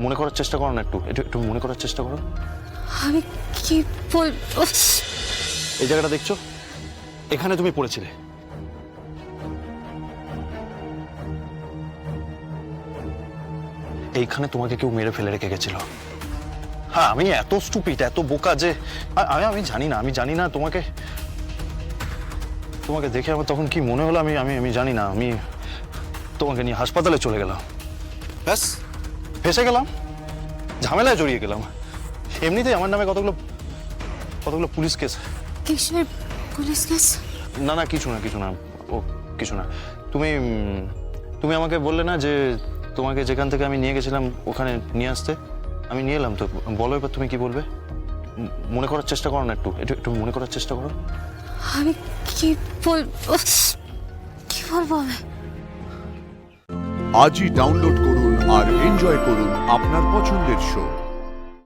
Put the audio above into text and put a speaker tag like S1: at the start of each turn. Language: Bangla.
S1: মনে করার চেষ্টা করো না, একটু একটু একটু মনে করার চেষ্টা করো।
S2: আমি কি বলবো?
S1: এই জায়গাটা দেখছো, এখানে তুমি পড়েছিলে। এইখানে তোমাকে কেউ মেরে ফেলে রেখে গেছিল। হ্যাঁ, আমি এত স্টুপিড, এত বোকা যে আমি জানি না তোমাকে দেখে আমার তখন কি মনে হলো আমি আমি আমি জানি না। আমি তোমাকে নিয়ে হাসপাতালে চলে গেলাম, ব্যাস ফেসে গেলাম, ঝামেলায় জড়িয়ে গেলাম। এমনিতেই আমার নামে কতগুলো পুলিশ কেস।
S2: কিসের পুলিশ কেস?
S1: না না, কিছু না, ও কিছু না। তুমি আমাকে বললে না যে তোমাকে যেখান থেকে আমি নিয়ে গেছিলাম ওখানে নিয়ে আসতে, আমি নিয়ে এলাম। তো বলো এবার তুমি কি বলবে? মনে করার চেষ্টা করো না, একটু একটু মনে করার চেষ্টা করো।
S2: আমি কি বলবো? কি বলবো আমি?
S3: আজই ডাউনলোড করুন আর এনজয় করুন আপনার পছন্দের শো।